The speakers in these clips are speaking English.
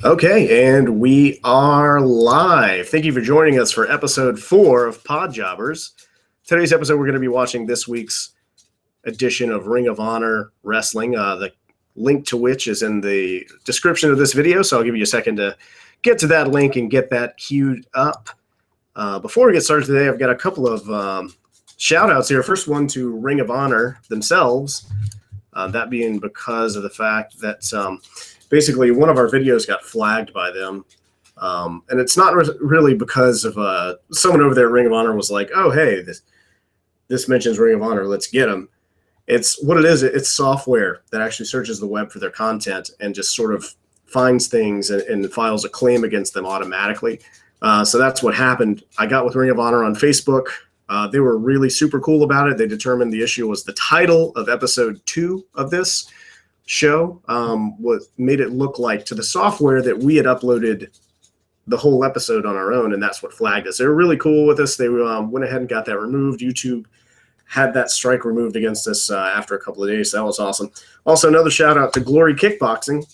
Okay, and we are live. Thank you for joining us for episode 4 of Pod Jobbers. Today's episode, we're going to be watching this week's edition of Ring of Honor Wrestling, the link to which is in the description of this video, so I'll give you a second to get to that link and get that queued up. Before we get started today, I've got a couple of shout-outs here. First one to Ring of Honor themselves, that being because of the fact that basically one of our videos got flagged by them. And it's not really because of someone over there at Ring of Honor was like, oh, hey, this mentions Ring of Honor, let's get them. It's what it is. It's software that actually searches the web for their content and just sort of finds things and files a claim against them automatically. So that's what happened. I got with Ring of Honor on Facebook. They were really super cool about it. They determined the issue was the title of episode 2 of this show. What made it look like to the software that we had uploaded the whole episode on our own, and that's what flagged us. They were really cool with us. They went ahead and got that removed. YouTube had that strike removed against us after a couple of days. So that was awesome. Also, another shout out to Glory Kickboxing.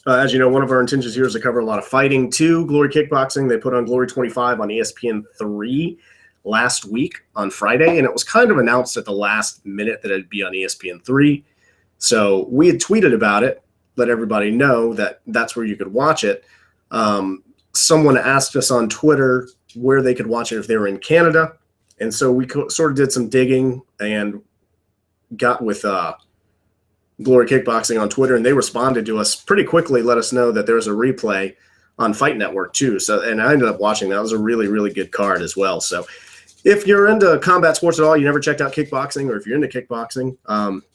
As you know, one of our intentions here is to cover a lot of fighting too. Glory Kickboxing, they put on Glory 25 on ESPN3 last week on Friday, and it was kind of announced at the last minute that it'd be on ESPN3. So we had tweeted about it, let everybody know that that's where you could watch it. Someone asked us on Twitter where they could watch it if they were in Canada. And so we sort of did some digging and got with Glory Kickboxing on Twitter, and they responded to us pretty quickly, let us know that there's a replay on Fight Network too. So, and I ended up watching that. It was a really, really good card as well. So if you're into combat sports at all, you never checked out kickboxing, or if you're into kickboxing,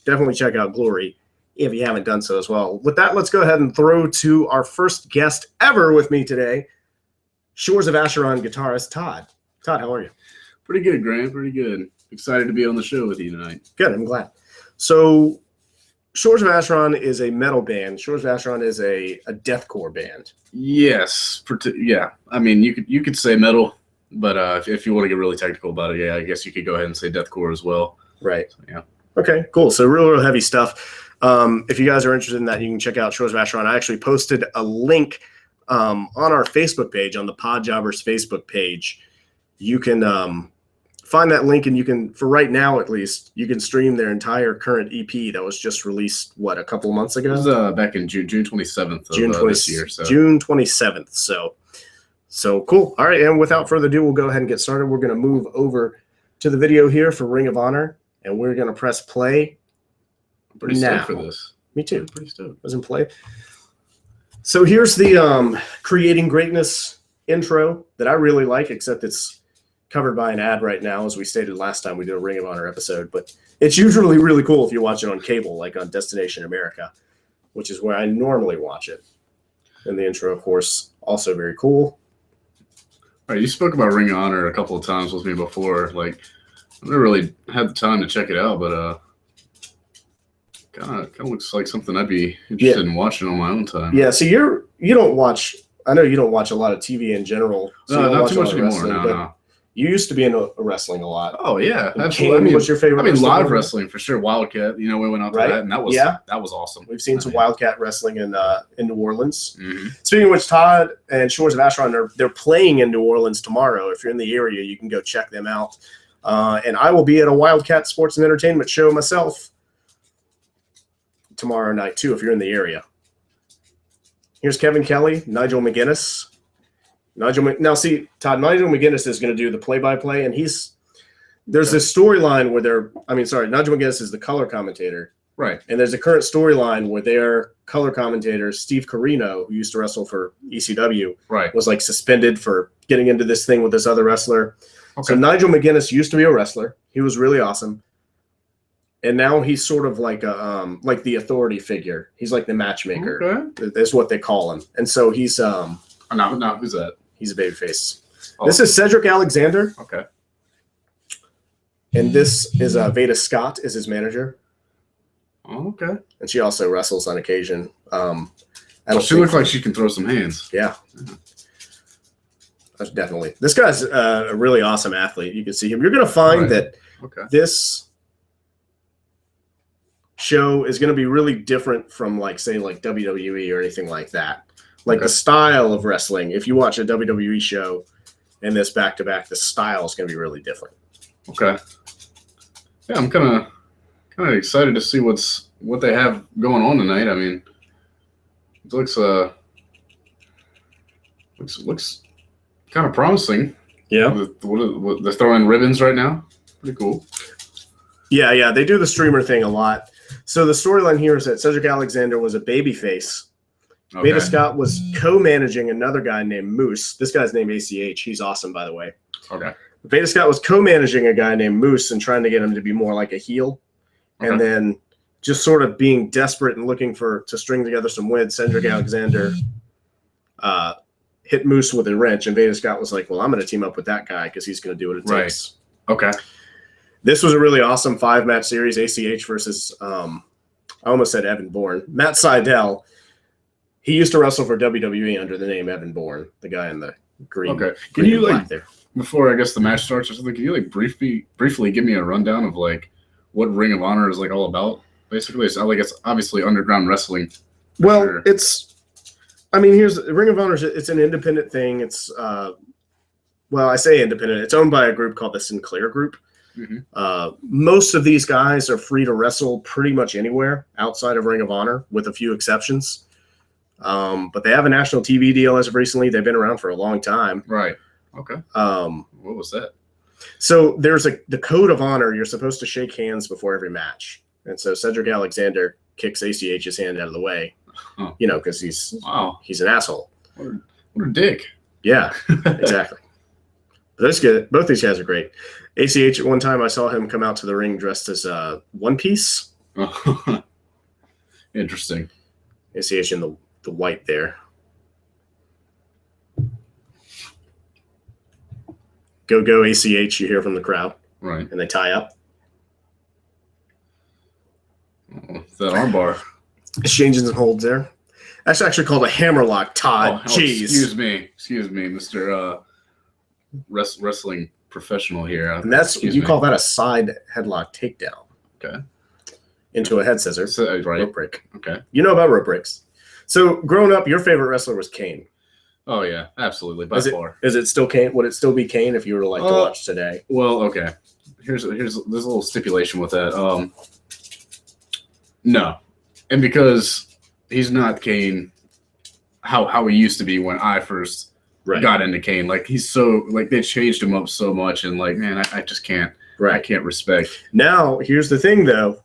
definitely check out Glory if you haven't done so as well. With that, let's go ahead and throw to our first guest ever with me today, Shores of Acheron guitarist Todd. Todd, how are you? Pretty good, Grant. Pretty good. Excited to be on the show with you tonight. Good, I'm glad. So Shores of Acheron is a metal band. Shores of Acheron is a deathcore band. Yes. Yeah. I mean, you could say metal, but if you want to get really technical about it, yeah, I guess you could go ahead and say deathcore as well. Right. So, yeah. Okay, cool. So real heavy stuff. If you guys are interested in that, you can check out Shores of Acheron. I actually posted a link on our Facebook page, on the Pod Jobbers Facebook page. You can find that link, and you can, for right now at least, you can stream their entire current EP that was just released, what, a couple of months ago? It was back in June 27th of this year. So. June 27th. So cool. All right, and without further ado, we'll go ahead and get started. We're going to move over to the video here for Ring of Honor, and we're going to press play. I'm pretty stoked for this. Me too. I'm pretty stoked. Was in play. So here's the Creating Greatness intro that I really like, except it's covered by an ad right now, as we stated last time we did a Ring of Honor episode. But it's usually really cool if you watch it on cable, like on Destination America, which is where I normally watch it. And the intro, of course, also very cool. All right, you spoke about Ring of Honor a couple of times with me before. Like, I never really had the time to check it out, but kind of looks like something I'd be interested in watching on my own time. Yeah, so you don't watch. I know you don't watch a lot of TV in general. So no, not too much anymore. No. You used to be into wrestling a lot. Oh yeah, absolutely. I mean, what's your favorite? I mean, live wrestling for sure. Wildcat. You know, we went out to that, and that was awesome. We've seen some Wildcat wrestling in New Orleans. Mm-hmm. Speaking of which, Todd and Shores of Acheron, they're playing in New Orleans tomorrow. If you're in the area, you can go check them out. And I will be at a Wildcat Sports and Entertainment show myself tomorrow night too, if you're in the area. Here's Kevin Kelly, Nigel McGuinness. Now see, Todd, Nigel McGuinness is going to do the play-by-play, and there's this storyline where Nigel McGuinness is the color commentator. Right. And there's a current storyline where their color commentator, Steve Carino, who used to wrestle for ECW, was like suspended for getting into this thing with this other wrestler. Okay. So Nigel McGuinness used to be a wrestler. He was really awesome. And now he's sort of like like the authority figure. He's like the matchmaker. Okay. That's what they call him. And so he's no, who's that? He's a babyface. Oh. This is Cedric Alexander. Okay. And this is Veda Scott is his manager. Oh, okay. And she also wrestles on occasion. She looks like she can throw some hands. Yeah. Definitely. This guy's a really awesome athlete. You can see him. You're going to find that this show is going to be really different from, like, say, like WWE or anything like that. Like the style of wrestling. If you watch a WWE show and this back-to-back, the style is going to be really different. Okay. Yeah, I'm kind of excited to see what they have going on tonight. I mean, it looks kind of promising. Yeah. They're throwing ribbons right now. Pretty cool. Yeah. They do the streamer thing a lot. So the storyline here is that Cedric Alexander was a babyface. Okay. Beta Scott was co-managing another guy named Moose. This guy's named ACH. He's awesome, by the way. Okay. Beta Scott was co-managing a guy named Moose and trying to get him to be more like a heel. Okay. And then just sort of being desperate and looking to string together some wins, Cedric Alexander hit Moose with a wrench, and Beta Scott was like, well, I'm going to team up with that guy because he's going to do what it takes. Okay. This was a really awesome 5-match series, ACH versus, I almost said Evan Bourne. Matt Seidel, he used to wrestle for WWE under the name Evan Bourne, the guy in the green. Okay. Can you, like, there. Before I guess the match starts or something, can you like briefly give me a rundown of like what Ring of Honor is like all about? Basically, it's obviously underground wrestling. Well, sure. Here's Ring of Honor. It's an independent thing. It's I say independent. It's owned by a group called the Sinclair Group. Mm-hmm. Most of these guys are free to wrestle pretty much anywhere outside of Ring of Honor, with a few exceptions. But they have a national TV deal as of recently. They've been around for a long time. Right. Okay. What was that? So there's the code of honor. You're supposed to shake hands before every match. And so Cedric Alexander kicks ACH's hand out of the way, because he's an asshole. What a dick. Yeah, exactly. Both these guys are great. ACH, at one time I saw him come out to the ring dressed as One Piece. Interesting. ACH in the white there. Go ACH, you hear from the crowd. Right. And they tie up. That armbar. Exchanges and holds there. That's actually called a hammerlock, Todd. Jeez. Excuse me, Mr. Wrestling professional here. And you call that a side headlock takedown. Okay. Into a head scissor. Right. Rope break. Okay. You know about rope breaks. So growing up, your favorite wrestler was Kane. Oh yeah, absolutely, by far. Is it still Kane? Would it still be Kane if you were to to watch today? Well, okay. There's a little stipulation with that. No, and because he's not Kane, how he used to be when I first got into Kane. Like he's so they changed him up so much, and man, I just can't. Right. I can't respect. Now here's the thing, though.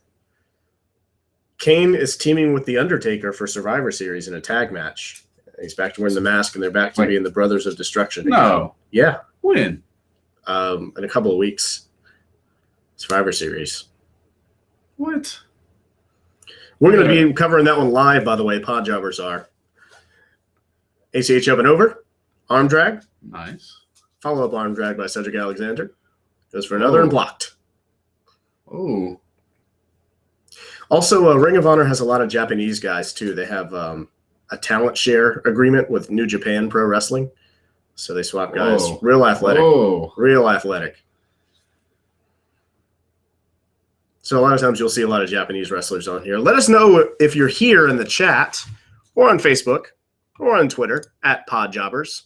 Kane is teaming with the Undertaker for Survivor Series in a tag match. He's back to wearing the mask, and they're back to being the Brothers of Destruction. No. Yeah. When? In a couple of weeks. Survivor Series. What? We're going to be covering that one live, by the way. Pod Jobbers are. ACH up and over. Arm drag. Nice. Follow-up arm drag by Cedric Alexander. Goes for another and blocked. Oh. Also, Ring of Honor has a lot of Japanese guys, too. They have a talent share agreement with New Japan Pro Wrestling. So they swap guys. Whoa. Real athletic. Whoa. Real athletic. So a lot of times you'll see a lot of Japanese wrestlers on here. Let us know if you're here in the chat or on Facebook or on Twitter at PodJobbers.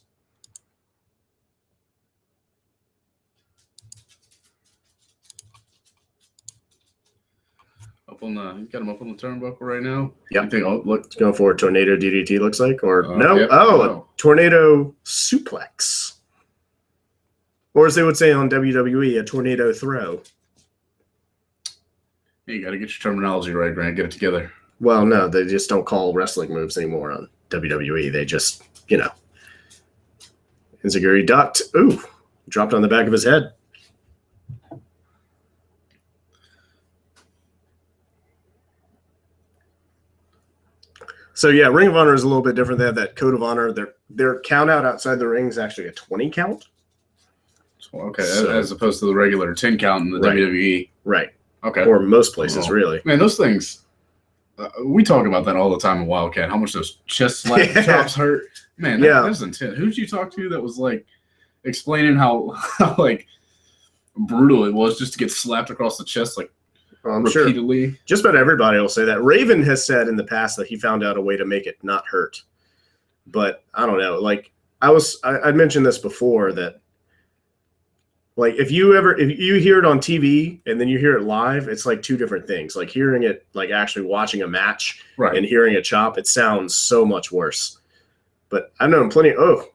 You got him up on the turnbuckle right now. Yeah. Look, it's going for a tornado DDT. Looks like, or no? Yep. A tornado suplex, or as they would say on WWE, a tornado throw. You got to get your terminology right, Grant. Get it together. Well, no, they just don't call wrestling moves anymore on WWE. They just, Enziguri ducked. Ooh, dropped on the back of his head. So, yeah, Ring of Honor is a little bit different. They have that code of honor. Their count out outside the ring is actually a 20 count. Okay, as opposed to the regular 10 count in the WWE. Right. Okay. Or most places, really. Man, those things, we talk about that all the time in Wildcat, how much those chest slap chops hurt. Man, that was intense. Who did you talk to that was, explaining how brutal it was just to get slapped across the chest, repeatedly? Sure. Just about everybody will say that. Raven has said in the past that he found out a way to make it not hurt. But I don't know. Like I mentioned this before that, like if you hear it on TV and then you hear it live, it's like two different things. Like hearing it, like actually watching a match and hearing it chop, it sounds so much worse. But I've known plenty. Oh,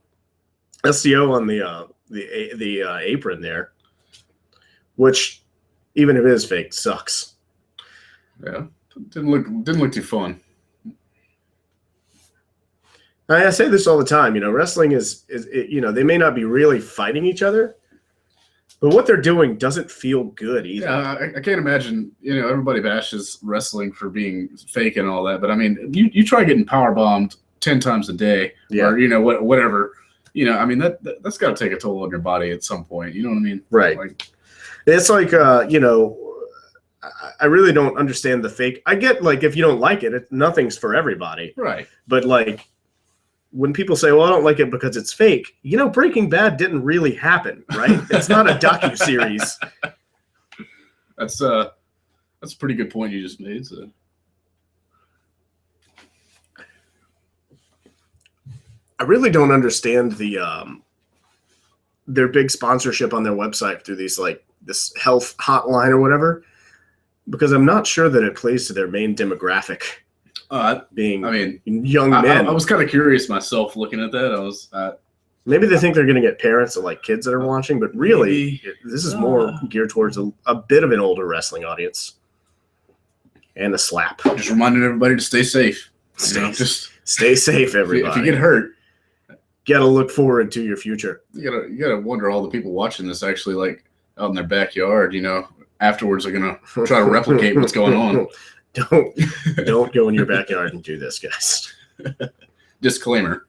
SCO on the apron there, which even if it is fake, sucks. Yeah, didn't look too fun. I say this all the time. Wrestling is they may not be really fighting each other, but what they're doing doesn't feel good either. Yeah, I can't imagine. Everybody bashes wrestling for being fake and all that, but I mean, you try getting power bombed 10 times a day, or whatever. I mean that's got to take a toll on your body at some point. You know what I mean? Right. Like, it's like I really don't understand the fake. I get like if you don't like it, nothing's for everybody. Right. But like when people say, "Well, I don't like it because it's fake," Breaking Bad didn't really happen, right? It's not a docuseries. That's a pretty good point you just made. So. I really don't understand their big sponsorship on their website through these like this health hotline or whatever, because I'm not sure that it plays to their main demographic. Being young men. I was kind of curious myself looking at that. I was maybe they think they're going to get parents of like kids that are watching, but really this is more geared towards a bit of an older wrestling audience. And a slap. Just reminding everybody to stay safe. Stay safe, everybody. If you get hurt, gotta look forward to your future. You gotta wonder all the people watching this actually like out in their backyard. Afterwards are gonna try to replicate what's going on. Don't go in your backyard and do this, guys. Disclaimer.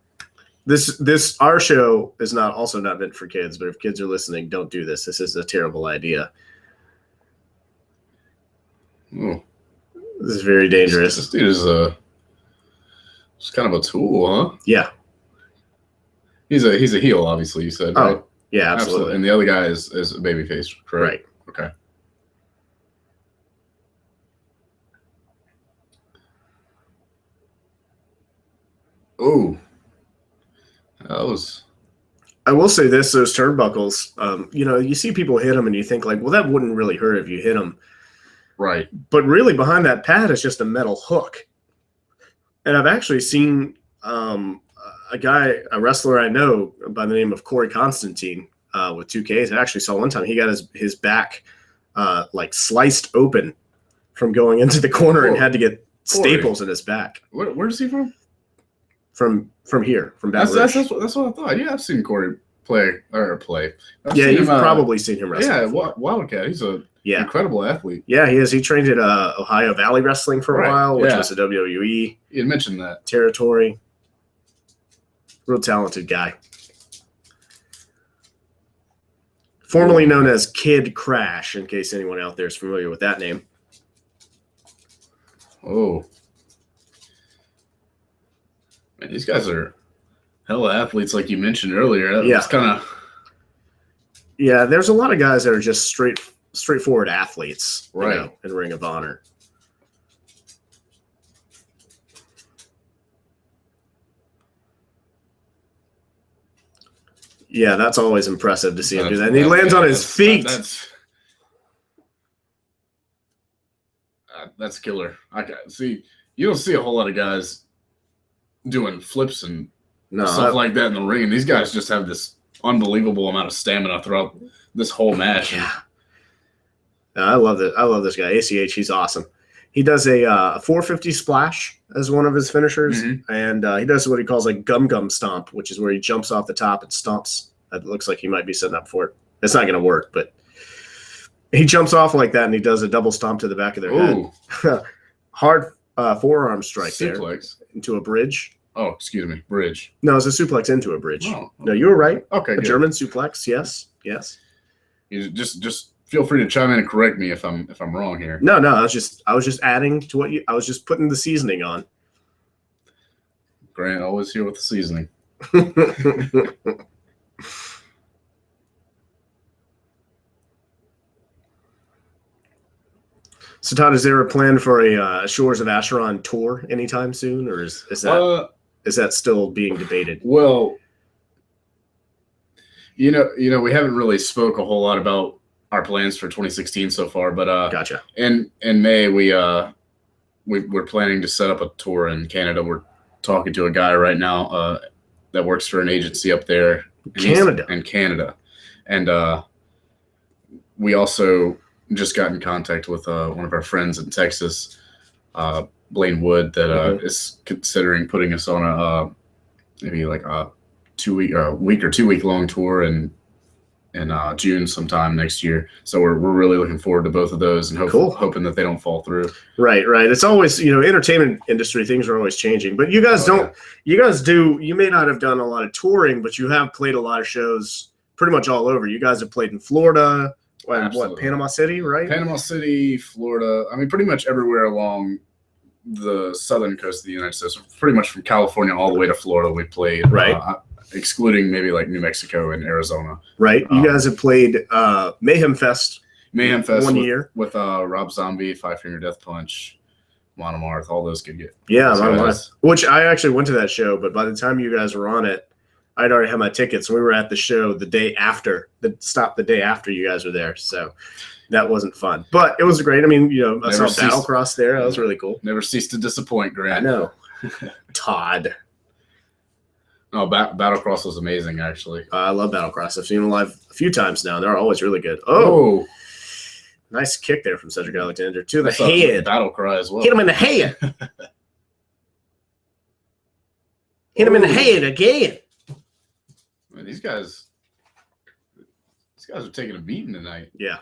Our show is not meant for kids, but if kids are listening, don't do this. This is a terrible idea. Oh. This is very dangerous. This dude is it's kind of a tool, huh? Yeah. He's a heel, obviously, you said, right? Yeah, absolutely. And the other guy is a babyface, correct? Right. Okay. Oh. That was... I will say this, those turnbuckles, you see people hit them and you think like, well, that wouldn't really hurt if you hit them. Right. But really behind that pad is just a metal hook. And I've actually seen a wrestler I know by the name of Corey Constantine with 2Ks. I actually saw one time he got his back like sliced open from going into the corner and had to get staples in his back. Where's he from? From here, from Baton Rouge. That's what I thought. Yeah, I've seen Corey play. You've probably seen him wrestle. Yeah, before. Wildcat. He's a incredible athlete. Yeah, he is. He trained at Ohio Valley Wrestling for a while, which was a WWE. You mentioned that territory. Real talented guy. Formerly known as Kid Crash, in case anyone out there is familiar with that name. Oh. Man, these guys are hella athletes, like you mentioned earlier. That's kind of... Yeah, there's a lot of guys that are just straightforward athletes, right, in Ring of Honor. Yeah, that's always impressive to see him do that. And he lands on his feet. That's killer. See, you don't see a whole lot of guys doing flips and stuff like that in the ring. And these guys just have this unbelievable amount of stamina throughout this whole match. Yeah. I love it. I love this guy. ACH, he's awesome. He does a 450 splash as one of his finishers, and he does what he calls a gum stomp, which is where he jumps off the top and stomps. It looks like he might be setting up for it. It's not going to work, but he jumps off like that, and he does a double stomp to the back of their head. Hard forearm strike suplex there into a bridge. Oh, excuse me, bridge. No, it's a suplex into a bridge. Oh, no, you were right. Okay, a German suplex. Yes. You just feel free to chime in and correct me if I'm wrong here. No, I was just adding to what I was just putting the seasoning on. Grant always here with the seasoning. So, Todd, is there a plan for a Shores of Acheron tour anytime soon, or is that? is that still being debated? Well, we haven't really spoke a whole lot about our plans for 2016 so far, but Gotcha. In May we're planning to set up a tour in Canada. We're talking to a guy right now that works for an agency up there in Canada, and we also just got in contact with one of our friends in Texas, Blaine Wood, that is considering putting us on a maybe like a 2 week or 2 week long tour in June sometime next year. So we're really looking forward to both of those, and hoping that they don't fall through. Right. It's always, entertainment industry, things are always changing. But you guys you may not have done a lot of touring, but you have played a lot of shows pretty much all over. You guys have played in Florida, Panama City, right? Panama City, Florida. I mean, pretty much everywhere along the southern coast of the United States. Pretty much from California all the way to Florida we played. Right. Excluding maybe like New Mexico and Arizona. Right. You guys have played Mayhem Fest 1 year. With Rob Zombie, Five Finger Death Punch, Monomarth, all those could get. Yeah, Monomarth. Which I actually went to that show, but by the time you guys were on it, I'd already had my tickets. We were at the show the day after you guys were there. So that wasn't fun. But it was great. I mean, I saw Battlecross there. That was really cool. Never ceased to disappoint, Grant. I know. Todd. Oh, Battlecross was amazing, actually. I love Battlecross. I've seen them live a few times now. They're always really good. Oh. Nice kick there from Cedric Alexander to the head. Battle cry as well. Hit him in the head. Hit him in the head again. Man, these guys are taking a beating tonight. Yeah.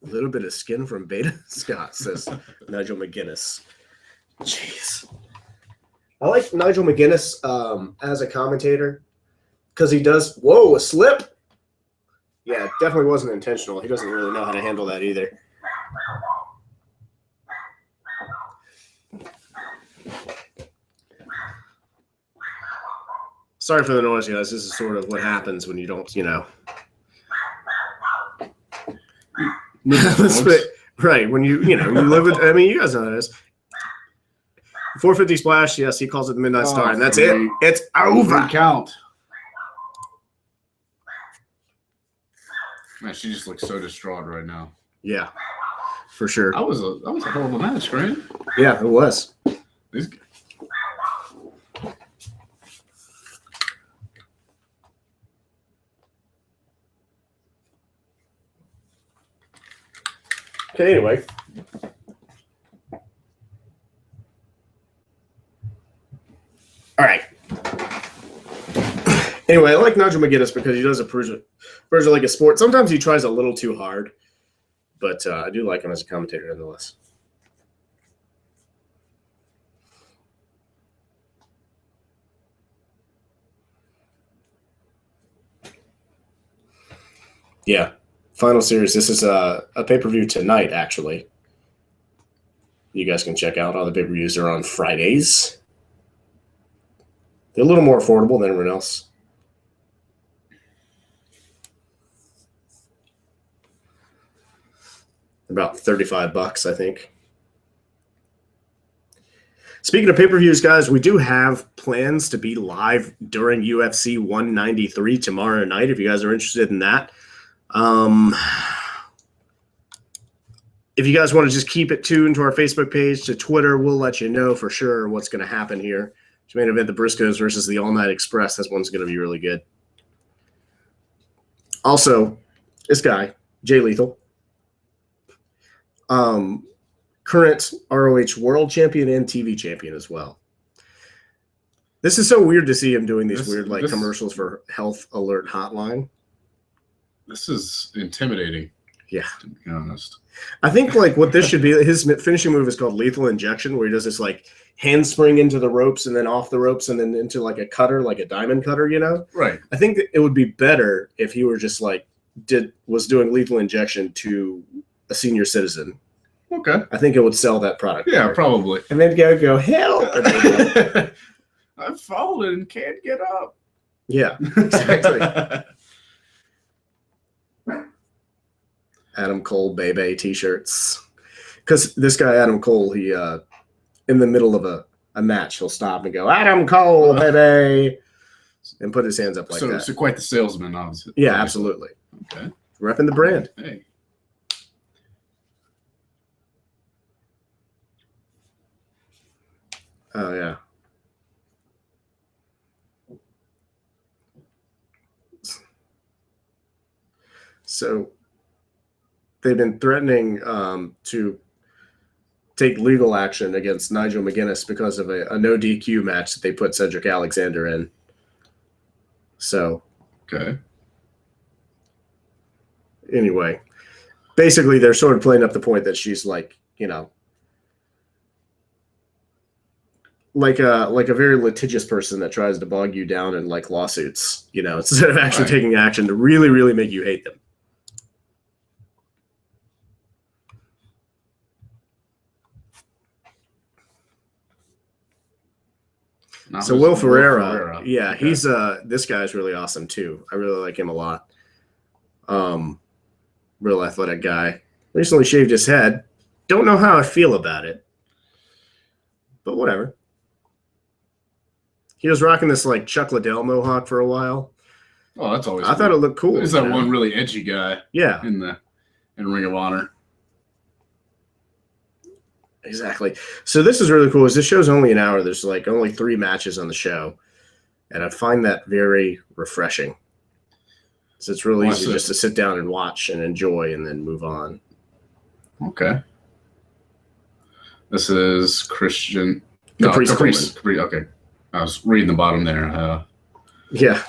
A little bit of skin from Beta Scott, says Nigel McGuinness. Jeez. I like Nigel McGuinness as a commentator because he does – whoa, a slip? Yeah, it definitely wasn't intentional. He doesn't really know how to handle that either. Sorry for the noise, guys. This is sort of what happens when you don't, right, when you live with, I mean, you guys know this. 450 splash, yes, he calls it the Midnight Star, and that's it. It's over. Count. Man, she just looks so distraught right now. Yeah, for sure. That was a hell of a match, Grant. Yeah, it was. Okay, anyway. All right. Anyway, I like Nigel McGuinness because he does a version like a sport. Sometimes he tries a little too hard, but I do like him as a commentator nonetheless. Yeah. Final series. This is a pay-per-view tonight, actually. You guys can check out. All the pay-per-views are on Fridays. They're a little more affordable than everyone else. About $35, I think. Speaking of pay-per-views, guys, we do have plans to be live during UFC 193 tomorrow night, if you guys are interested in that. If you guys want to just keep it tuned to our Facebook page, to Twitter, we'll let you know for sure what's going to happen here. Main event, the Briscoes versus the All Night Express. That one's going to be really good. Also, this guy, Jay Lethal, current ROH World Champion and TV Champion as well. This is so weird to see him doing these weird commercials for Health Alert Hotline. This is intimidating. Yeah. To be honest. I think what this should be, his finishing move is called Lethal Injection, where he does this handspring into the ropes and then off the ropes and then into a cutter, like a diamond cutter, Right. I think that it would be better if he were just was doing Lethal Injection to a senior citizen. Okay. I think it would sell that product. Yeah, probably. And then go help. I've fallen and can't get up. Yeah, exactly. Adam Cole Bebe t-shirts. Because this guy, Adam Cole, he in the middle of a match, he'll stop and go, Adam Cole, Bebe, and put his hands up like that. So quite the salesman, obviously. Yeah, absolutely. Okay. Repping the brand. Hey. Oh, yeah. So they've been threatening to take legal action against Nigel McGuinness because of a no DQ match that they put Cedric Alexander in. So, okay. Anyway, basically they're sort of playing up the point that she's like, you know, like a very litigious person that tries to bog you down in like lawsuits, you know, instead of actually taking action to really, really make you hate them. So Will Ferreira, yeah, okay. He's this guy's really awesome too. I really like him a lot. Real athletic guy. Recently shaved his head. Don't know how I feel about it, but whatever. He was rocking this like Chuck Liddell mohawk for a while. Oh, that's always. I thought it looked cool. There's that one really edgy guy. Yeah. In Ring of Honor. Exactly. So this is really cool. Is this show's only an hour. There's like only 3 matches on the show, and I find that very refreshing. So it's really easy just to sit down and watch and enjoy, and then move on. Okay. This is Christian. Caprice. Okay. I was reading the bottom there. Yeah.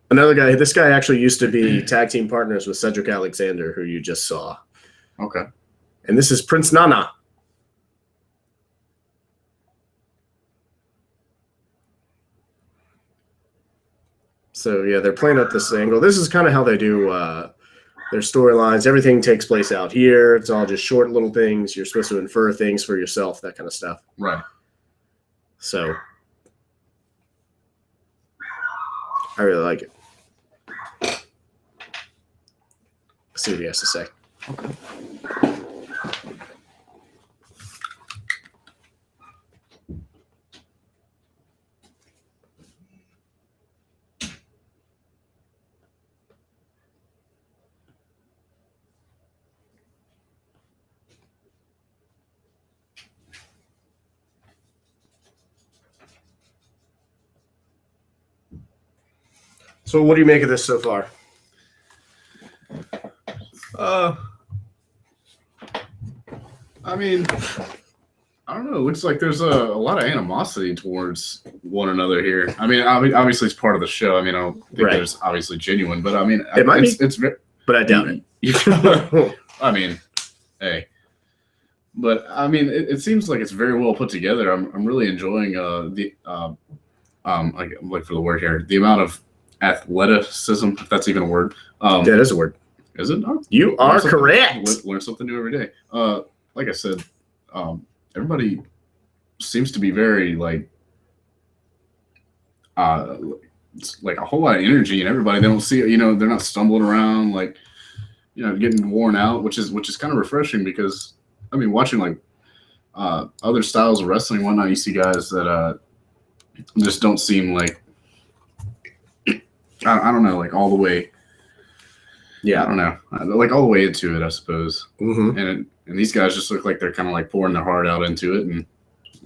Another guy. This guy actually used to be tag team partners with Cedric Alexander, who you just saw. Okay. And this is Prince Nana. So, yeah, they're playing up this angle. This is kind of how they do their storylines. Everything takes place out here. It's all just short little things. You're supposed to infer things for yourself, that kind of stuff. Right. So, I really like it. Let's see what he has to say. Okay. So what do you make of this so far? I mean, I don't know. It looks like there's a lot of animosity towards one another here. I mean, obviously it's part of the show. I mean, I don't think there's obviously genuine, but I mean, it might be. It's but I doubt it. I mean, hey. But I mean, it seems like it's very well put together. I'm really enjoying like for the word here, the amount of athleticism, if that's even a word. That is a word. Is it? You are correct. Learn something new every day. Like I said, everybody seems to be very like it's like a whole lot of energy, and everybody, they don't see, you know, they're not stumbling around like, you know, getting worn out, which is kind of refreshing, because I mean, watching like other styles of wrestling and whatnot, you see guys that just don't seem like, I don't know, like all the way. Yeah, I don't know, like all the way into it, I suppose. Mm-hmm. And these guys just look like they're kind of like pouring their heart out into it. And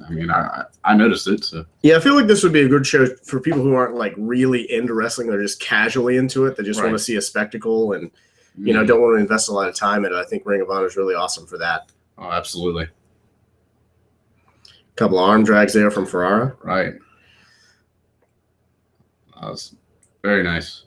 I mean, I noticed it. So yeah, I feel like this would be a good show for people who aren't like really into wrestling. They're just casually into it. They just want to see a spectacle and, you know, don't want to invest a lot of time in it. I think Ring of Honor is really awesome for that. Oh, absolutely. A couple of arm drags there from Ferrara. Right. That was very nice.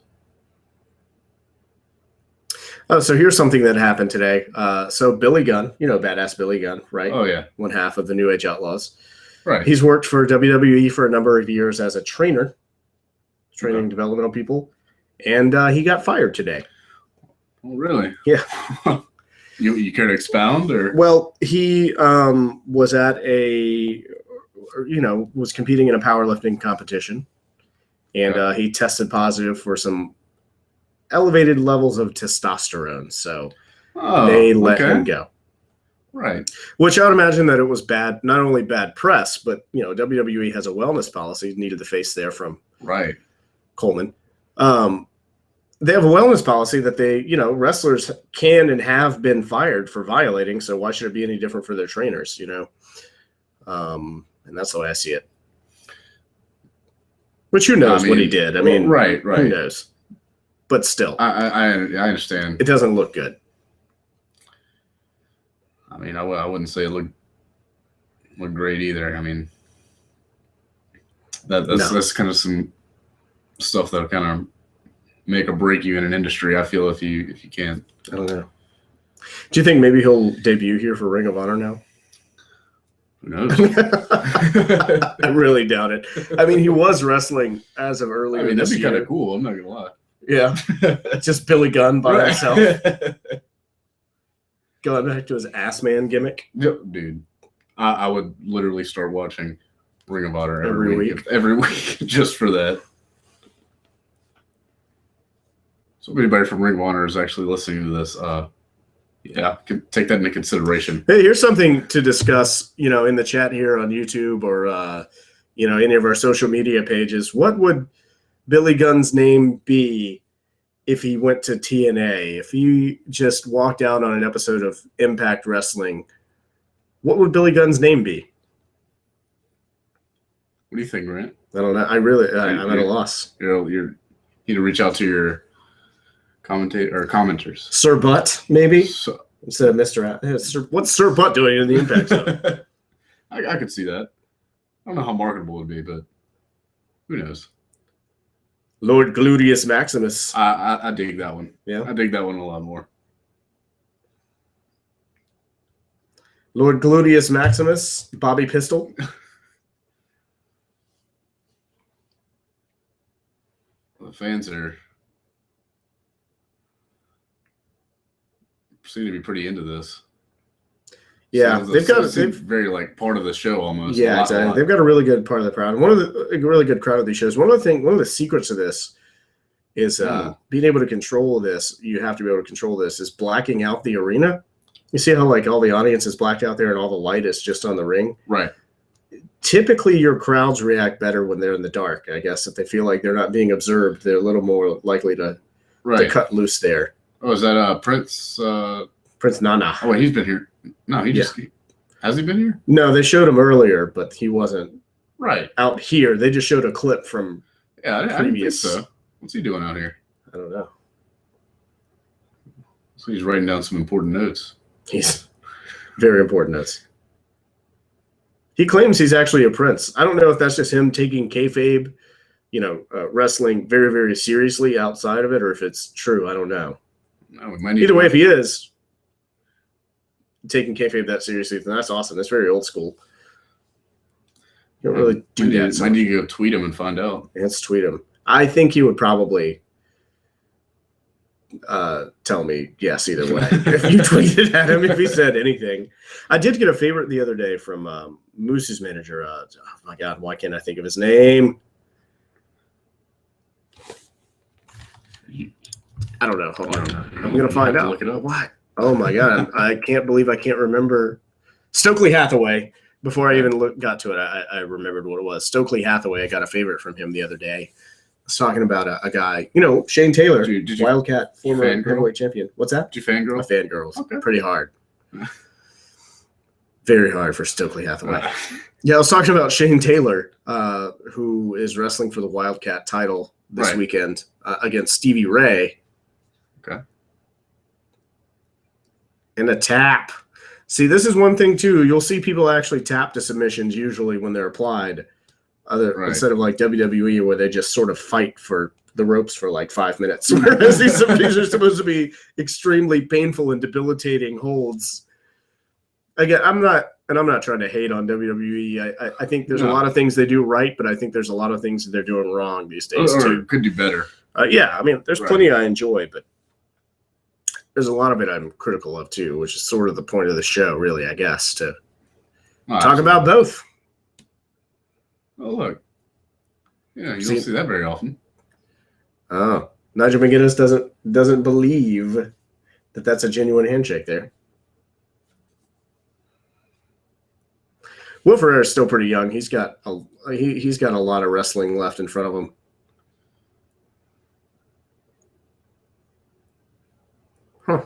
Oh, so here's something that happened today. So Billy Gunn, you know, badass Billy Gunn, right? Oh, yeah. One half of the New Age Outlaws. Right. He's worked for WWE for a number of years as a trainer, training developmental people, and he got fired today. Oh, really? Yeah. You care to expound, or? Well, he was at was competing in a powerlifting competition, and he tested positive for some elevated levels of testosterone, so Oh, they let okay. him go. Right. Which I would imagine that it was bad, not only bad press, but WWE has a wellness policy. Needed the face there from Right. Coleman. They have a wellness policy that they, wrestlers can and have been fired for violating. So why should it be any different for their trainers? And that's the way I see it. Which who knows what he did? I mean, right. Who knows? But still, I understand. It doesn't look good. I mean, I wouldn't say it looked great either. I mean, that's kind of some stuff that'll kind of make or break you in an industry. I feel if you can't. I don't know. Do you think maybe he'll debut here for Ring of Honor now? Who knows? I really doubt it. I mean, he was wrestling as of earlier. I mean, that'd be kind year. of cool. I'm not gonna lie. Yeah, just Billy Gunn by himself. Going back to his ass man gimmick. Dude, I would literally start watching Ring of Honor every week. Every week, just for that. So if anybody from Ring of Honor is actually listening to this, take that into consideration. Hey, here's something to discuss, in the chat here on YouTube or, any of our social media pages. What would Billy Gunn's name be if he went to TNA? If he just walked out on an episode of Impact Wrestling, what would Billy Gunn's name be? What do you think, Grant? I don't know. I'm at a loss. You need to reach out to your commenters. Sir Butt, maybe? Instead of Mr. What's Sir Butt doing in the Impact Zone? I could see that. I don't know how marketable it would be, but who knows? Lord Gluteus Maximus. I dig that one. Yeah. I dig that one a lot more. Lord Gluteus Maximus, Bobby Pistol. The fans seem to be pretty into this. Yeah, they've very like part of the show almost. Yeah, exactly. They've got a really good part of the crowd. A really good crowd of these shows. One of the secrets of this is being able to control this. You have to be able to control this. Is blacking out the arena. You see how like all the audience is blacked out there and all the light is just on the ring. Right. Typically, your crowds react better when they're in the dark. I guess if they feel like they're not being observed, they're a little more likely to cut loose there. Oh, is that Prince? Prince Nana. Oh, wait, he's been here. No, has he been here? No, they showed him earlier, but he wasn't out here. They just showed a clip from I didn't think so. What's he doing out here? I don't know. So he's writing down some important notes. He's very important notes. He claims he's actually a prince. I don't know if that's just him taking kayfabe, wrestling very, very seriously outside of it, or if it's true. I don't know. No, we might need Either way, if he is taking kayfabe that seriously, then that's awesome. That's very old school. You don't really do that. Might need to go tweet him and find out. Let's tweet him. I think he would probably tell me yes either way. If you tweeted at him, if he said anything. I did get a favorite the other day from Moose's manager. Oh my God, why can't I think of his name? I don't know. Hold on. I'm going to find out. Look it up. What? Oh my God. I can't believe I can't remember. Stokely Hathaway. Before I even got to it, I remembered what it was. Stokely Hathaway, I got a favorite from him the other day. I was talking about a guy, Shane Taylor, did you Wildcat, former heavyweight champion. What's that? Did you fangirl? I fangirls. Okay. Pretty hard. Very hard for Stokely Hathaway. Yeah, I was talking about Shane Taylor, who is wrestling for the Wildcat title this weekend against Stevie Ray. Okay. And a tap. See, this is one thing, too. You'll see people actually tap to submissions usually when they're applied. Instead of like WWE where they just sort of fight for the ropes for like 5 minutes. Whereas these are supposed to be extremely painful and debilitating holds. Again, I'm not trying to hate on WWE. I think there's a lot of things they do right, but I think there's a lot of things that they're doing wrong these days, too. Could do better. Yeah, I mean, there's plenty I enjoy, but there's a lot of it I'm critical of, too, which is sort of the point of the show, really, I guess, to talk about both. Oh, look. Yeah, you don't see that very often. Oh, Nigel McGuinness doesn't believe that that's a genuine handshake there. Will Ferreira is still pretty young. He's got a lot of wrestling left in front of him. Huh.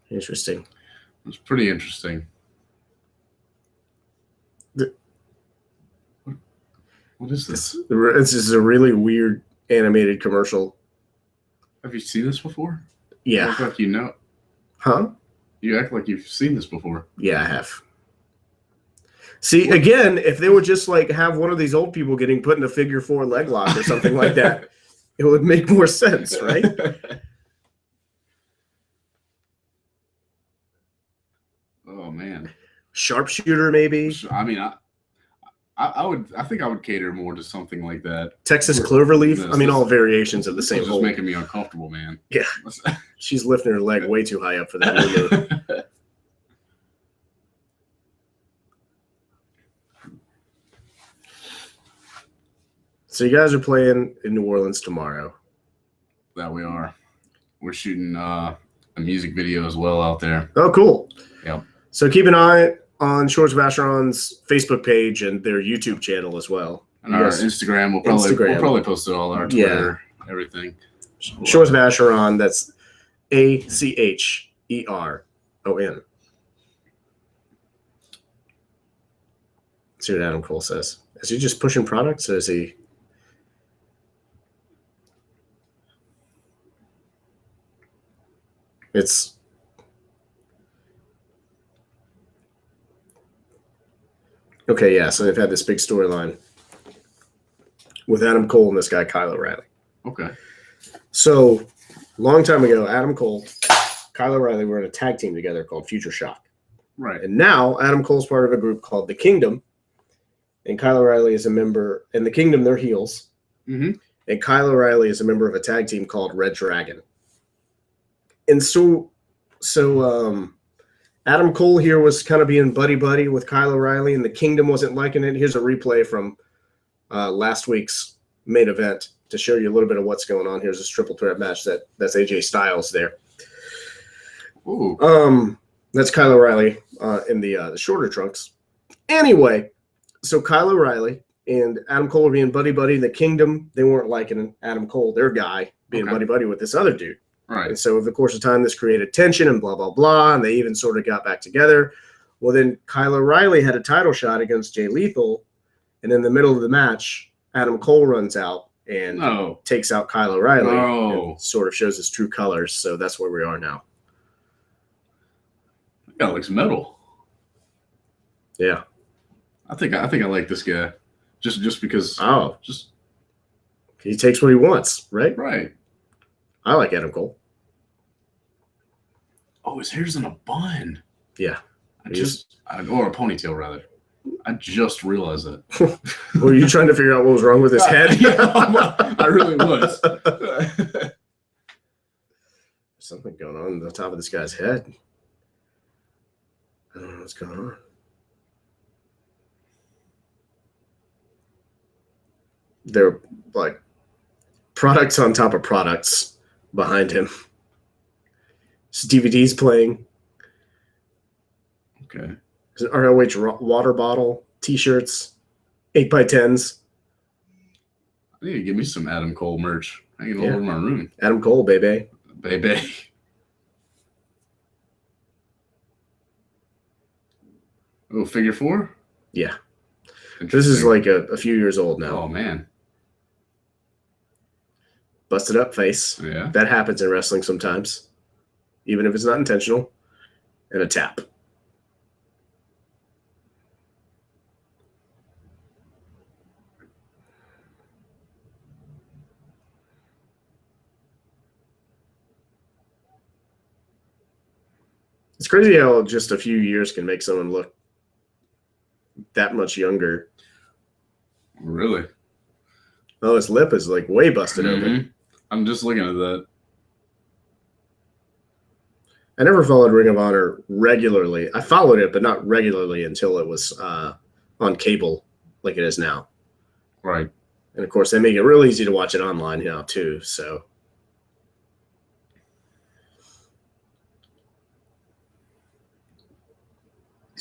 Interesting. It's pretty interesting. What is this? This is a really weird animated commercial. Have you seen this before? Yeah. You act like you know. Huh? You act like you've seen this before. Yeah, I have. See, again, if they would just like have one of these old people getting put in a figure 4 leg lock or something like that, it would make more sense, right? Oh man. Sharpshooter, maybe. I mean, I think I would cater more to something like that. Texas Cloverleaf. I mean, all variations of the same It's just hold. making me uncomfortable, man. Yeah. She's lifting her leg way too high up for that move. So you guys are playing in New Orleans tomorrow. That we are. We're shooting a music video as well out there. Oh, cool. Yep. So keep an eye on Shores of Acheron's Facebook page and their YouTube channel as well. And our Instagram, we'll probably post it all, our Twitter, everything. Shores of Acheron, that's Acheron. See what Adam Cole says. Is he just pushing products, or is he? It's okay, yeah. So they've had this big storyline with Adam Cole and this guy Kyle O'Reilly. Okay. So long time ago, Adam Cole, Kyle O'Reilly were in a tag team together called Future Shock. Right. And now Adam Cole's part of a group called The Kingdom, and Kyle O'Reilly is a member. And The Kingdom, they're heels. Mm-hmm. And Kyle O'Reilly is a member of a tag team called Red Dragon. And so Adam Cole here was kind of being buddy-buddy with Kyle O'Reilly, and The Kingdom wasn't liking it. Here's a replay from last week's main event to show you a little bit of what's going on. Here's this triple threat match that's AJ Styles there. Ooh. That's Kyle O'Reilly in the shorter trunks. Anyway, so Kyle O'Reilly and Adam Cole were being buddy-buddy. The Kingdom, they weren't liking Adam Cole, their guy, being buddy-buddy with this other dude. Right. And so over the course of time, this created tension and blah, blah, blah, and they even sort of got back together. Well, then Kyle O'Reilly had a title shot against Jay Lethal, and in the middle of the match, Adam Cole runs out and takes out Kyle O'Reilly and sort of shows his true colors. So that's where we are now. That guy looks metal. Yeah. I think I like this guy. Just because he takes what he wants, right? Right. I like Adam Cole. Oh, his hair's in a bun. Yeah. Or a ponytail, rather. I just realized that. Were you trying to figure out what was wrong with his head? I really was. There's something going on the top of this guy's head. I don't know what's going on. They're like products on top of products behind him. His DVD's playing. Okay. There's an ROH water bottle, T-shirts, 8x10s. I need to give me some Adam Cole merch. Hanging all over my room. Adam Cole, baby. Baby. Oh, figure 4? Yeah. This is like a few years old now. Oh, man. Busted up face. Yeah. That happens in wrestling sometimes, even if it's not intentional. And a tap. It's crazy how just a few years can make someone look that much younger. Really? Oh, his lip is like way busted open. I'm just looking at that. I never followed Ring of Honor regularly. I followed it, but not regularly until it was on cable like it is now. Right. And, of course, they make it real easy to watch it online now, too. So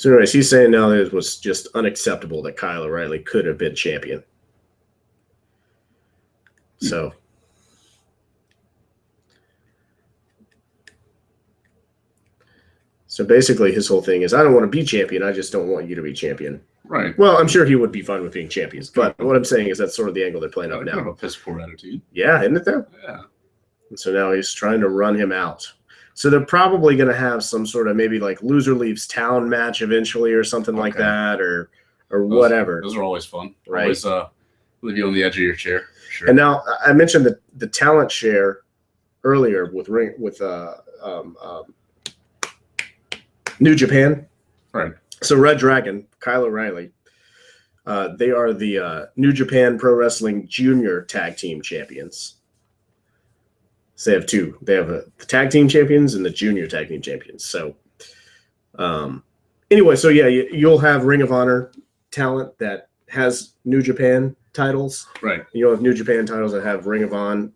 anyways, he's saying now that it was just unacceptable that Kyle O'Reilly could have been champion. So basically his whole thing is, I don't want to be champion. I just don't want you to be champion. Right. Well, I'm sure he would be fine with being champions. But what I'm saying is that's sort of the angle they're playing up now. Kind of a piss poor attitude. Yeah, isn't it though? Yeah. And so now he's trying to run him out. So they're probably going to have some sort of maybe like loser leaves town match eventually or something like that or whatever. Those are always fun. Right. Always leave you on the edge of your chair. Sure. And now I mentioned the talent share earlier with New Japan. Right. So Red Dragon, Kyle O'Reilly, they are the New Japan Pro Wrestling Junior Tag Team Champions. So they have two. They have the Tag Team Champions and the Junior Tag Team Champions. So anyway, so yeah, you'll have Ring of Honor talent that has New Japan titles. Right. You'll have New Japan titles that have Ring of Honor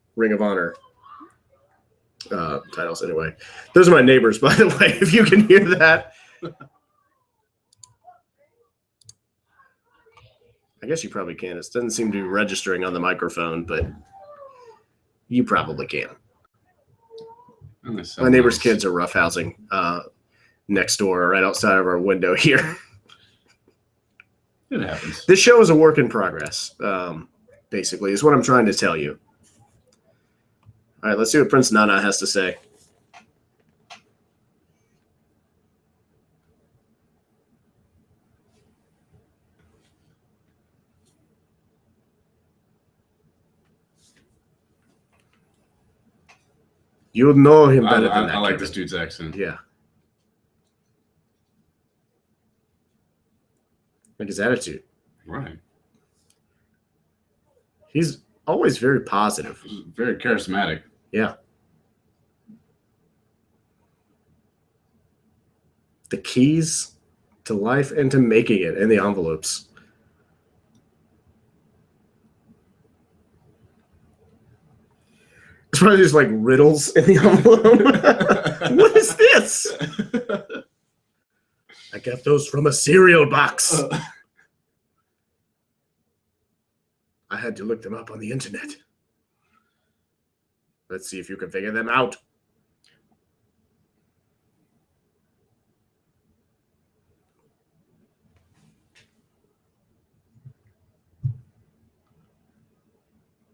titles. Anyway, those are my neighbors, by the way, if you can hear that. I guess you probably can. It doesn't seem to be registering on the microphone, but you probably can. My neighbor's kids are roughhousing next door, right outside of our window here. It happens. This show is a work in progress, basically, is what I'm trying to tell you. All right, let's see what Prince Nana has to say. You'll know him better than that. I like Kevin. this dude's accent. Yeah. Like his attitude. Right. He's always very positive. Very charismatic. Yeah. The keys to life and to making it in the envelopes. It's probably just like riddles in the envelope. What is this? I got those from a cereal box. I had to look them up on the internet. Let's see if you can figure them out.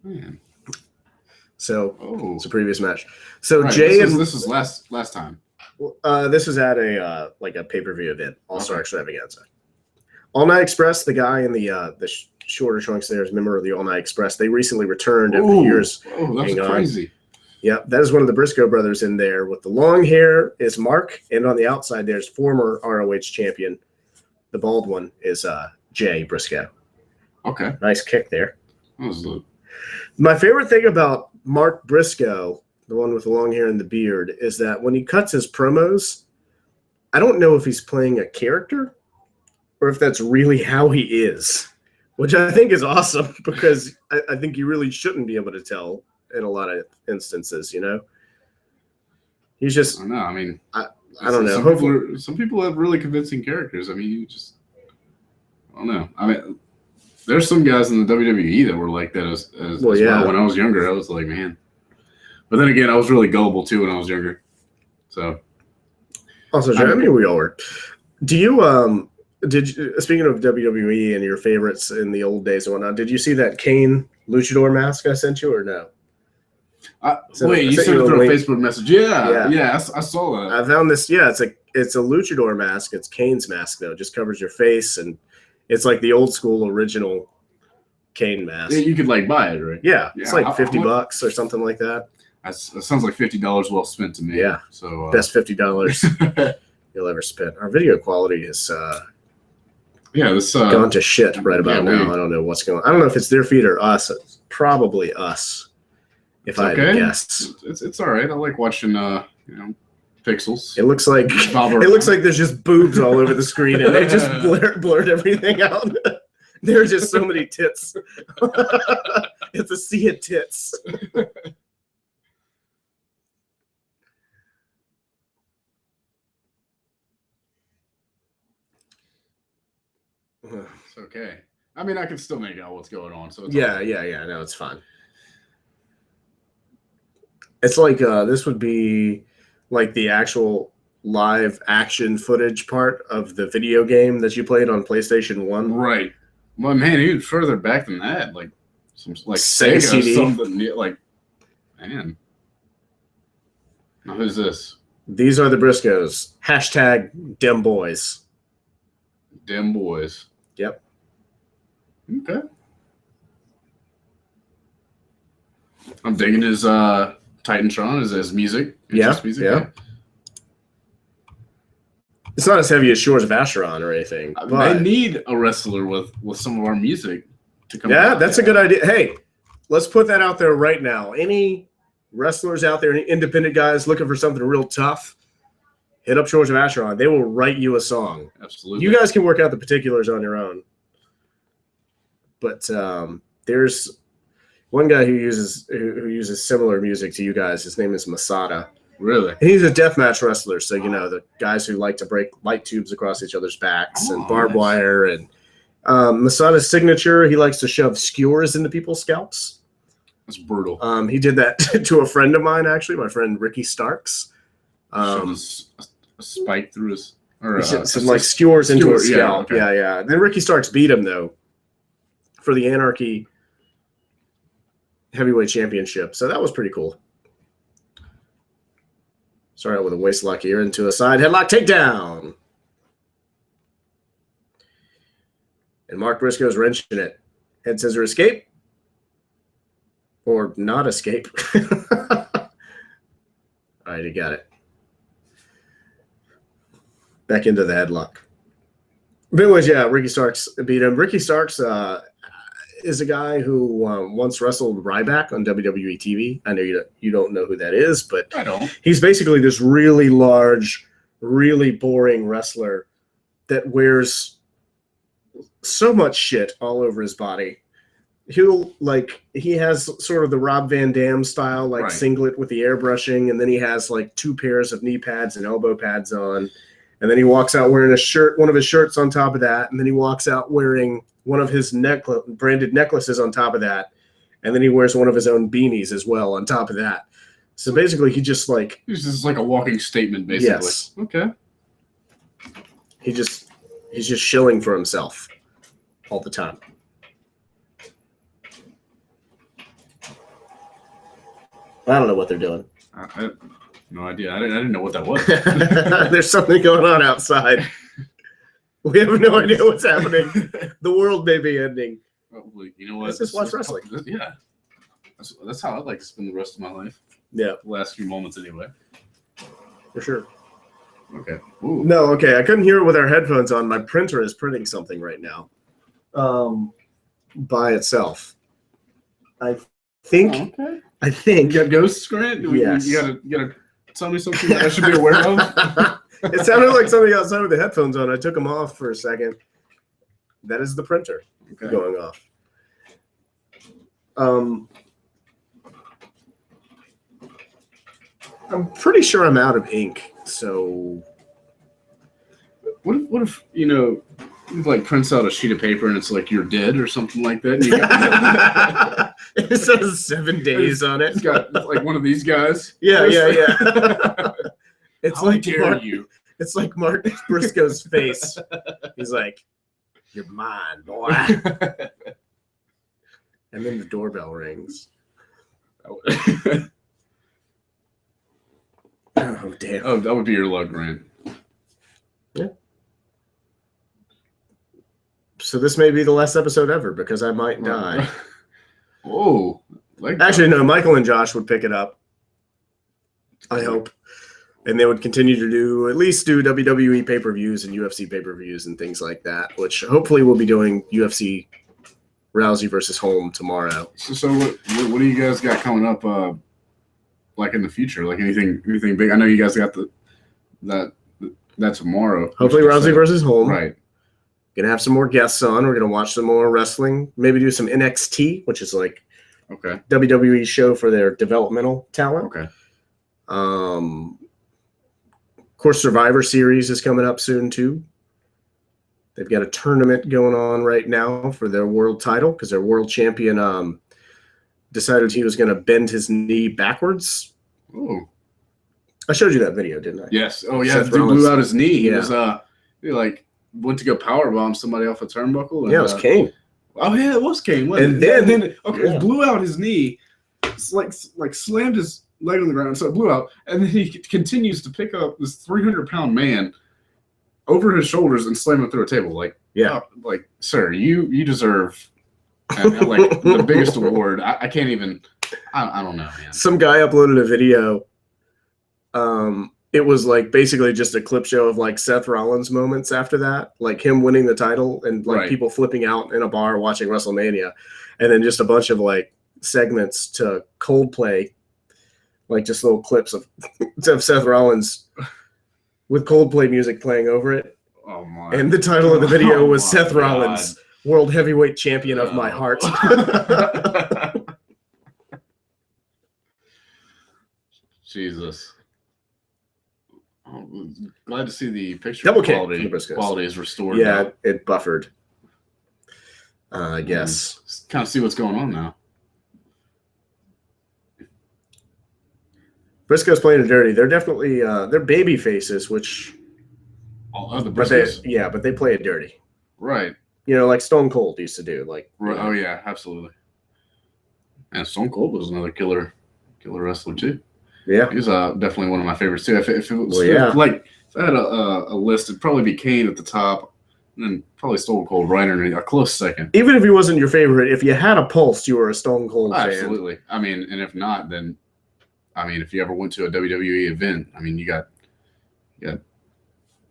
Man. So it's a previous match. So right, Jay this is last time. This was at a pay-per-view event, also extravaganza. All Night Express, the guy in the shorter trunks there is a member of the All Night Express. They recently returned after years. Oh, that's crazy. Yeah, that is one of the Briscoe brothers in there. With the long hair is Mark, and on the outside there's former ROH champion. The bald one is Jay Briscoe. Okay. Nice kick there. That was good. My favorite thing about Mark Briscoe, the one with the long hair and the beard, is that when he cuts his promos, I don't know if he's playing a character or if that's really how he is, which I think is awesome because I think you really shouldn't be able to tell in a lot of instances, you know? He's just... I don't know. I mean... I don't know. Some people have really convincing characters. I mean, I don't know. I mean... There's some guys in the WWE that were like that as well. When I was younger, I was like, man. But then again, I was really gullible too when I was younger. So. Also, I mean, we all were. Do you speaking of WWE and your favorites in the old days and whatnot, did you see that Kane luchador mask I sent you or no? Wait, you sent it through a Facebook message? Yeah, I saw that. I found this. Yeah, it's a luchador mask. It's Kane's mask though. It just covers your face and. It's like the old school original Kane mask. You could buy it, right? Yeah, it's like $50 or something like that. That sounds like $50 well spent to me. Yeah. So best $50 you'll ever spend. Our video quality is gone to shit right about now. I don't know what's going on. I don't know if it's their feed or us. It's probably us. If I had to guess. It's all right. I like watching pixels. It looks like there's just boobs all over the screen, and they just blurred everything out. There are just so many tits. It's a sea of tits. It's okay. I mean, I can still make out what's going on. So it's yeah. No, it's fine. It's like this would be like the actual live action footage part of the video game that you played on PlayStation 1. Right. Well, man, even further back than that, like some like Sega CD. Something like, man. Now who's this? These are the Briscoes. # Dem Boys. Dem Boys. Yep. Okay. I'm digging his Titantron, his music. Music. Yeah. It's not as heavy as Shores of Acheron or anything. They need a wrestler with some of our music to come. Yeah, that's a good idea. Hey, let's put that out there right now. Any wrestlers out there, any independent guys looking for something real tough, hit up Shores of Acheron. They will write you a song. Absolutely. You guys can work out the particulars on your own. But there's one guy who uses similar music to you guys. His name is Masada. Really? And he's a deathmatch wrestler, so the guys who like to break light tubes across each other's backs and barbed wire. And Masada's signature, he likes to shove skewers into people's scalps. That's brutal. He did that to a friend of mine, actually, my friend Ricky Starks. A spike through his, or some like skewers into his scalp. Yeah, okay. Yeah. Then Ricky Starks beat him though for the Anarchy Heavyweight Championship, so that was pretty cool. Start out with a waist lock here into a side headlock takedown. And Mark Briscoe's wrenching it. Head scissor escape. Or not escape. All right, he got it. Back into the headlock. But anyways, yeah, Ricky Starks beat him. Ricky Starks is a guy who once wrestled Ryback on WWE TV. I know you don't know who that is, but I don't. He's basically this really large, really boring wrestler that wears so much shit all over his body. He has sort of the Rob Van Dam style, like singlet with the airbrushing, and then he has like 2 pairs of knee pads and elbow pads on. And then he walks out wearing one of his shirts on top of that, and then he walks out wearing one of his branded necklaces on top of that, and then he wears one of his own beanies as well on top of that. So basically, he's just like a walking statement, basically. Yes. Okay. He's just shilling for himself all the time. I don't know what they're doing. I have no idea. I didn't know what that was. There's something going on outside. We have no idea what's happening. The world may be ending. Probably. You know what? Let's just watch wrestling. Yeah. That's how I'd like to spend the rest of my life. Yeah. The last few moments, anyway. For sure. Okay. Ooh. No, okay. I couldn't hear it with our headphones on. My printer is printing something right now. By itself. I think. You got ghosts, Grant? Yes. You gotta tell me something that I should be aware of. It sounded like something outside with the headphones on. I took them off for a second. That is the printer going off. I'm pretty sure I'm out of ink. So, what if you like prints out a sheet of paper and it's like you're dead or something like that? And it says 7 days on it. It's got like one of these guys. Yeah. It's How like dare you? It's like Mark Briscoe's face. He's like, "You're mine, boy." And then the doorbell rings. Oh damn! Oh, that would be your luck, Grant. Yeah. So this may be the last episode ever because I might die. Oh, actually, no. Michael and Josh would pick it up. I hope. And they would continue to at least do WWE pay-per-views and UFC pay-per-views and things like that, which hopefully we'll be doing UFC Rousey versus Holm tomorrow. So what do you guys got coming up like in the future? Like anything big? I know you guys got the that tomorrow. Hopefully Rousey versus Holm. Right. Gonna have some more guests on. We're gonna watch some more wrestling. Maybe do some NXT, which is like WWE show for their developmental talent. Okay. Of course, Survivor Series is coming up soon too. They've got a tournament going on right now for their world title because their world champion decided he was going to bend his knee backwards. Oh, I showed you that video, didn't I? Yes. Oh yeah, the dude blew out his knee. He was he like went to go powerbomb somebody off a turnbuckle. And, yeah, it was Kane. Oh yeah, it was Kane. And then it blew out his knee. It's like slammed his leg on the ground, so it blew out. And then he continues to pick up this 300-pound man over his shoulders and slam him through a table. Like, like, sir, you deserve like the biggest award. I can't even. I don't know, man. Some guy uploaded a video. It was like basically just a clip show of like Seth Rollins moments after that, like him winning the title and like people flipping out in a bar watching WrestleMania, and then just a bunch of like segments to Coldplay, like just little clips of Seth Rollins with Coldplay music playing over it. Oh my! And the title of the video was Seth Rollins, World Heavyweight Champion of my heart. Jesus. I'm glad to see the picture Double quality is restored. Yeah, now. it buffered. I guess. Kind of see what's going on now. Briscoe's playing it dirty. They're definitely they're baby faces, which the Briscoes. But they play it dirty. Right. You know, like Stone Cold used to do. Like Oh yeah, absolutely. And Stone Cold was another killer wrestler too. Yeah, he's definitely one of my favorites too. If it was if I had a list, it'd probably be Kane at the top, and then probably Stone Cold right underneath, a close second. Even if he wasn't your favorite, if you had a pulse, you were a Stone Cold fan. Absolutely. I mean, and if not, then if you ever went to a WWE event, you got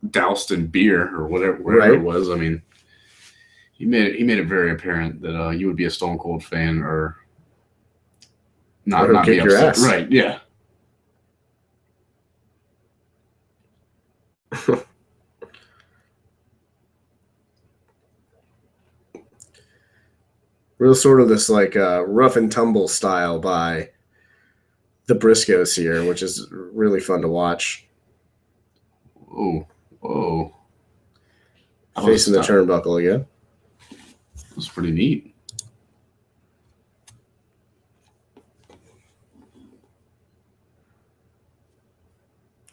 doused in beer or whatever it was. I mean, he made it very apparent that you would be a Stone Cold fan or not be kick your upset. ass. Right? Yeah. Real sort of this like rough and tumble style by the Briscoes here, which is really fun to watch. Oh. Facing the turnbuckle again. That's pretty neat.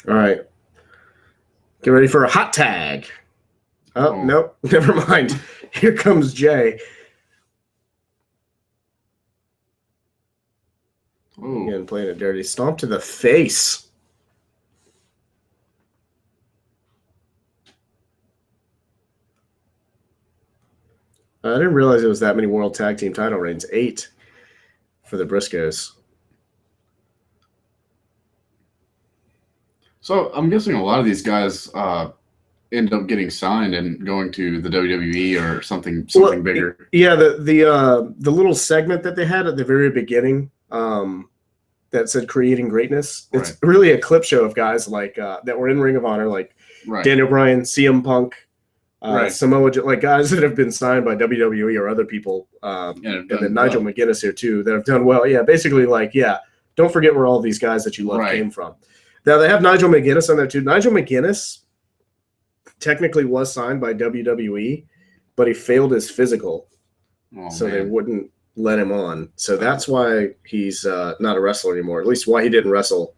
All right. Get ready for a hot tag. Oh, nope. Never mind. Here comes Jay. Again, playing it dirty. Stomp to the face. I didn't realize it was that many World Tag Team title reigns. 8 for the Briscoes. So I'm guessing a lot of these guys end up getting signed and going to the WWE or something bigger. Yeah, the little segment that they had at the very beginning that said "Creating Greatness." It's really a clip show of guys like that were in Ring of Honor, like Daniel Bryan, CM Punk, Samoa, like guys that have been signed by WWE or other people, and then Nigel McGuinness here too that have done well. Yeah, basically don't forget where all these guys that you love came from. Now they have Nigel McGuinness on there too. Nigel McGuinness technically was signed by WWE, but he failed his physical, so they wouldn't let him on. So that's why he's not a wrestler anymore. At least why he didn't wrestle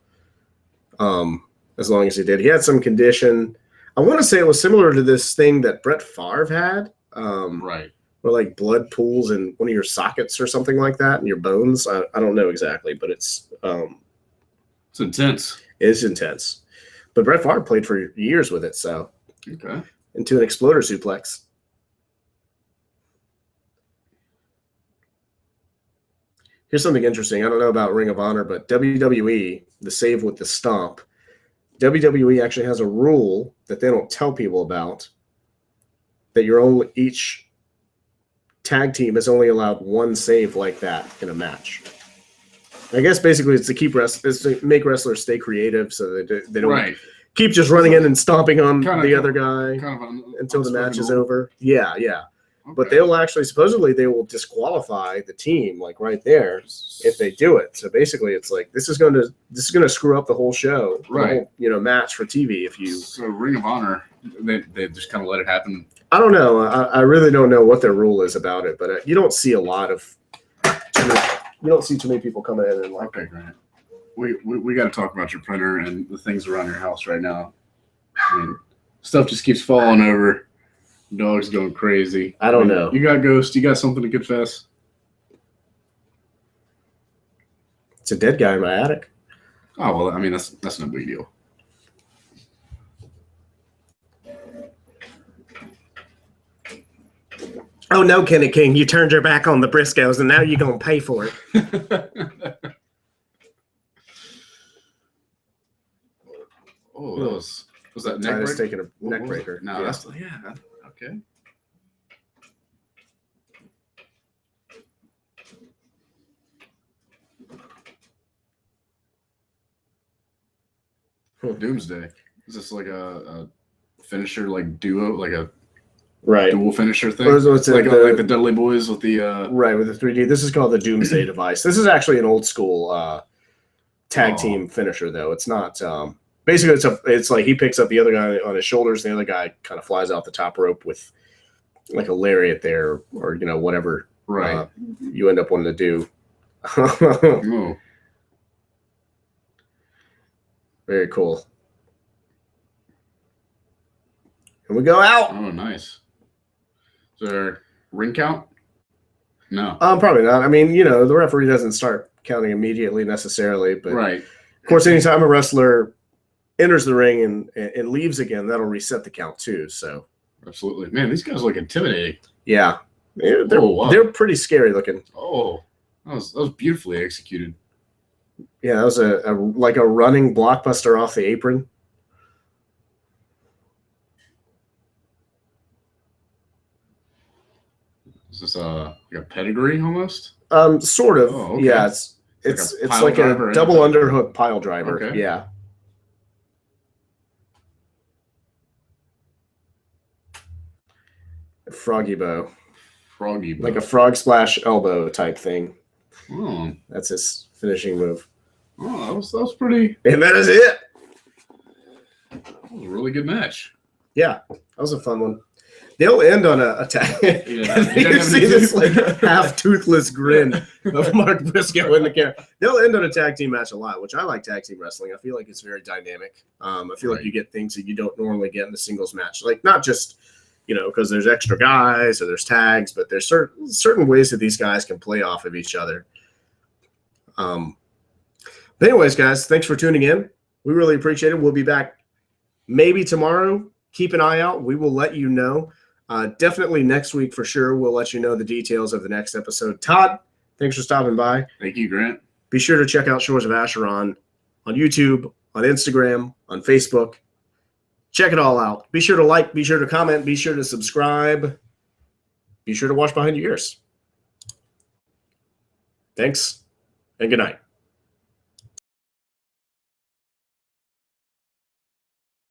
as long as he did. He had some condition. I want to say it was similar to this thing that Brett Favre had, where like blood pools in one of your sockets or something like that in your bones. I don't know exactly, but it's intense. It's intense. But Brett Favre played for years with it, so into an exploder suplex. Here's something interesting. I don't know about Ring of Honor, but WWE, the save with the stomp, WWE actually has a rule that they don't tell people about, that each tag team is only allowed one save like that in a match. I guess basically it's to make wrestlers stay creative so they don't keep just running in and stomping on Kinda- the other guy Kind of until the match is unspoken rule. over. Yeah. Okay. But they'll actually, supposedly, they will disqualify the team, like right there, if they do it. So basically, it's like this is going to screw up the whole show, Right? The whole, match for TV. If you So Ring of Honor, they just kind of let it happen. I don't know. I really don't know what their rule is about it, but you don't see a lot of. You don't see too many people coming in and like. Okay, Grant. We got to talk about your printer and the things around your house right now. I mean, stuff just keeps falling over. Dog's going crazy. I don't know. You got ghosts. You got something to confess? It's a dead guy in my attic. Oh well, I mean that's no big deal. Oh no, Kenny King! You turned your back on the Briscoes, and now you're gonna pay for it. Oh, that was that neck I was breaker? taking a neck breaker. No, Yeah. that's okay. Doomsday. Is this like a finisher, like duo, like a Right. dual finisher thing? Or what's it, like the Dudley Boys with the right with the 3D. This is called the Doomsday device. This is actually an old school tag team finisher, though. It's not. Basically, it's like he picks up the other guy on his shoulders. The other guy kind of flies out the top rope with like a lariat there, or whatever. right. You end up wanting to do. Oh, Very cool. And we go out. oh, nice. Is there ring count? No. Probably not. I mean, the referee doesn't start counting immediately necessarily, but Right. of course, anytime a wrestler enters the ring and leaves again, that'll reset the count too. So Absolutely. Man, these guys look intimidating. yeah, they're Oh, wow. they're pretty scary looking. Oh, that was beautifully executed. Yeah, that was a like a running blockbuster off the apron. Is this like a pedigree almost? Sort of. Oh, okay. Yeah, it's pile like driver a and double a- underhook pile driver. Okay. Yeah. Froggy bow, Froggy. like a frog splash elbow type thing. Oh, That's his finishing move. that was pretty. And that is it. That was a really good match. Yeah, that was a fun one. They'll end on a tag. Yeah. You see this like half toothless grin of Mark Briscoe in the camera. They'll end on a tag team match a lot, which I like tag team wrestling. I feel like it's very dynamic. I feel like Right. you get things that you don't normally get in a singles match. Like not just, because there's extra guys or there's tags, but there's certain ways that these guys can play off of each other. But anyways, guys, thanks for tuning in. We really appreciate it. We'll be back maybe tomorrow. Keep an eye out. We will let you know. Definitely next week for sure. We'll let you know the details of the next episode. Todd, thanks for stopping by. Thank you, Grant. Be sure to check out Shores of Acheron on YouTube, on Instagram, on Facebook. Check it all out. Be sure to like, be sure to comment, be sure to subscribe. Be sure to watch behind your ears. Thanks, and good night.